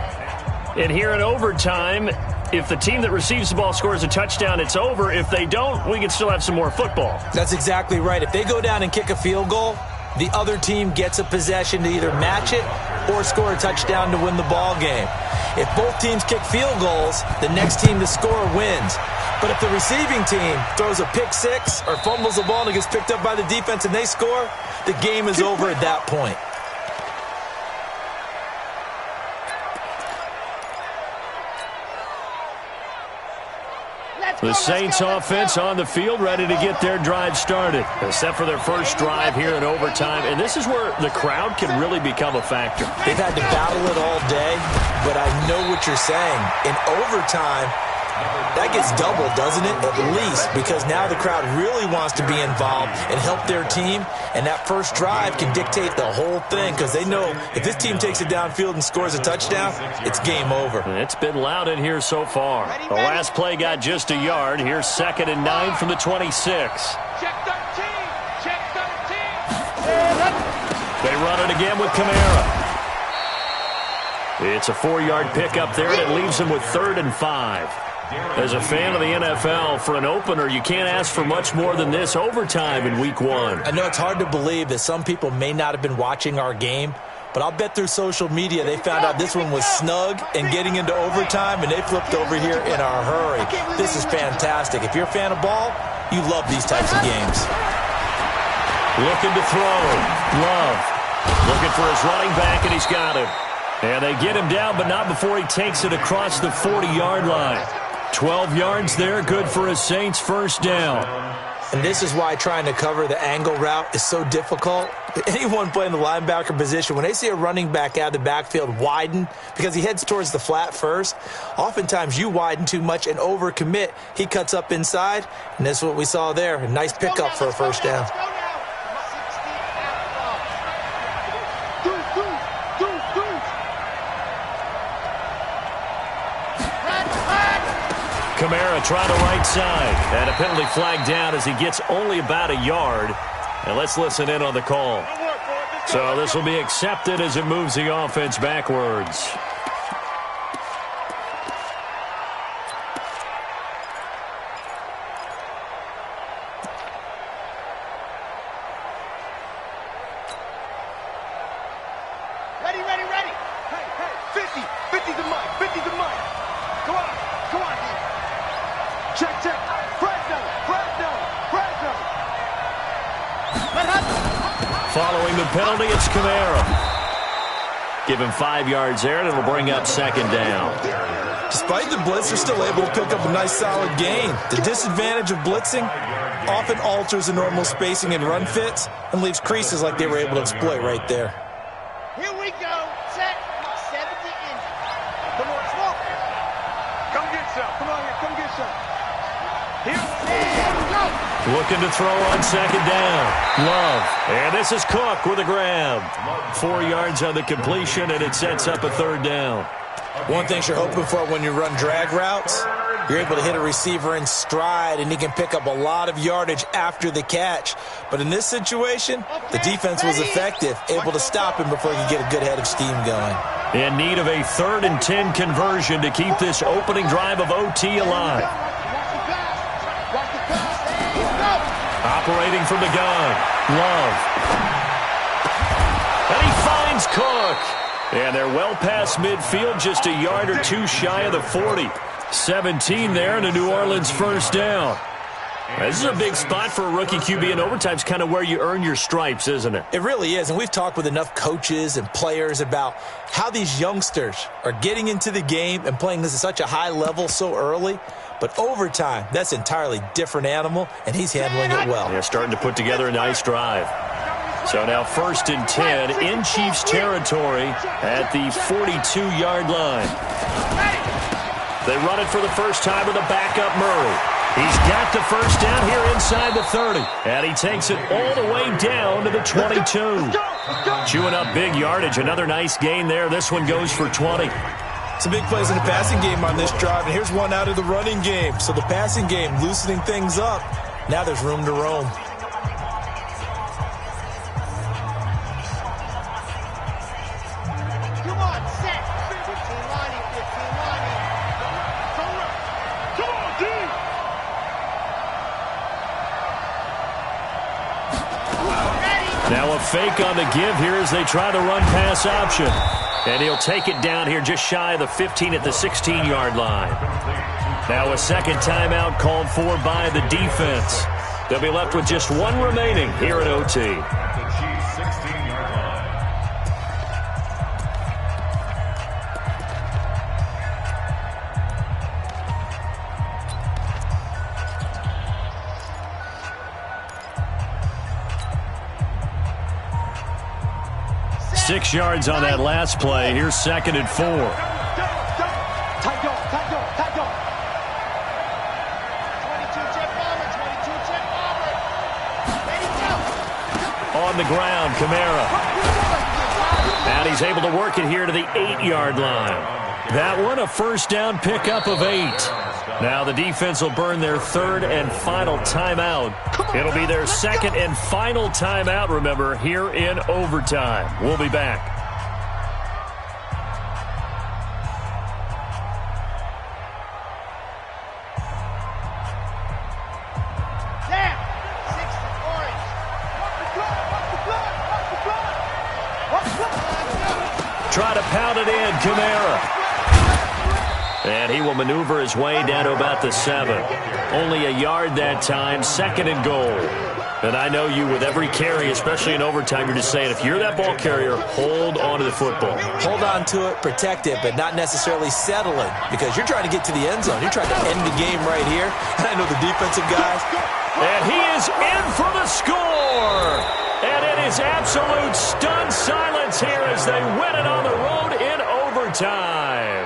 And here in overtime, if the team that receives the ball scores a touchdown, it's over. If they don't, we can still have some more football. That's exactly right. If they go down and kick a field goal, the other team gets a possession to either match it or score a touchdown to win the ball game. If both teams kick field goals, the next team to score wins. But if the receiving team throws a pick 6 or fumbles the ball and it gets picked up by the defense and they score, the game is over at that point. The Saints offense on the field, ready to get their drive started. Except for their first drive here in overtime. And this is where the crowd can really become a factor. They've had to battle it all day, but I know what you're saying. In overtime, that gets doubled, doesn't it? At least, because now the crowd really wants to be involved and help their team, and that first drive can dictate the whole thing because they know if this team takes it downfield and scores a touchdown, it's game over. It's been loud in here so far. The last play got just a yard. Here's 2nd and 9 from the 26. Check 13. They run it again with Kamara. It's a 4-yard pickup there, and it leaves them with 3rd and 5. As a fan of the NFL, for an opener, you can't ask for much more than this overtime in Week 1. I know it's hard to believe that some people may not have been watching our game, but I'll bet through social media they found out this one was snug and getting into overtime, and they flipped over here in a hurry. This is fantastic. If you're a fan of ball, you love these types of games. Looking to throw. Love. Looking for his running back, and he's got him. And they get him down, but not before he takes it across the 40-yard line. 12 yards there, good for a Saints first down. And this is why trying to cover the angle route is so difficult. Anyone playing the linebacker position, when they see a running back out of the backfield widen, because he heads towards the flat first, oftentimes you widen too much and overcommit. He cuts up inside, and that's what we saw there. A nice pickup for a first down. Kamara trying to right side. And a penalty flag down as he gets only about a yard. And let's listen in on the call. So this will be accepted as it moves the offense backwards. Ready, ready, ready. Hey, hey, 50. 50's the mic. 50's the mic. Come on. Come on, D. Check, check. Fresno. Fresno. Fresno. Following the penalty, it's Kamara. Give him 5 yards there, and it'll bring up second down. Despite the blitz, they're still able to pick up a nice solid gain. The disadvantage of blitzing often alters the normal spacing and run fits and leaves creases like they were able to exploit right there. Here we go. Set. 70 inches. Come on, smoke. Come get some. Come on here. Come get some. Here we go. Looking to throw on second down. Love. And this is Cook with a grab. 4 yards on the completion, and it sets up a third down. One thing you're hoping for when you run drag routes, you're able to hit a receiver in stride, and he can pick up a lot of yardage after the catch. But in this situation, the defense was effective, able to stop him before he could get a good head of steam going. In need of a 3rd and 10 conversion to keep this opening drive of OT alive. Operating from the gun. Love. And he finds Cook. And they're well past midfield, just a yard or two shy of the 40. 17 there and a New Orleans first down. This is a big spot for a rookie QB, and overtime's kind of where you earn your stripes, isn't it? It really is, and we've talked with enough coaches and players about how these youngsters are getting into the game and playing this at such a high level so early. But overtime, that's an entirely different animal, and he's handling it well. Yeah, starting to put together a nice drive. So now 1st and 10 in Chiefs territory at the 42-yard line. They run it for the first time with a backup Murray. He's got the first down here inside the 30. And he takes it all the way down to the 22. Chewing up big yardage. Another nice gain there. This one goes for 20. Some big plays in the passing game on this drive, and here's one out of the running game. So the passing game loosening things up. Now there's room to roam. Come on, set. 15 lining, 15 lining. Come on, D. Now a fake on the give here as they try the run-pass option. And he'll take it down here just shy of the 15 at the 16-yard line. Now a second timeout called for by the defense. They'll be left with just one remaining here at OT. The Chiefs' 16-yard line. Six yards on that last play. Here's 2nd and 4. Tight dog, tight dog, tight dog. 22 jet bomber, 22 jet bomber. Ready, go. On the ground, Kamara. And he's able to work it here to the 8-yard line. That one, a first down pickup of 8. Now the defense will burn their 3rd and final timeout. It'll be their 2nd and final timeout, remember, here in overtime. We'll be back. try to pound it in. Kamara. And he will maneuver his way down to about the 7. Only a yard that time, 2nd and goal. And I know you with every carry, especially in overtime, you're just saying if you're that ball carrier, hold on to the football. Hold on to it, protect it, but not necessarily settling because you're trying to get to the end zone. You're trying to end the game right here. And I know the defensive guys. And he is in for the score. And it is absolute stunned silence here as they win it on the road in overtime.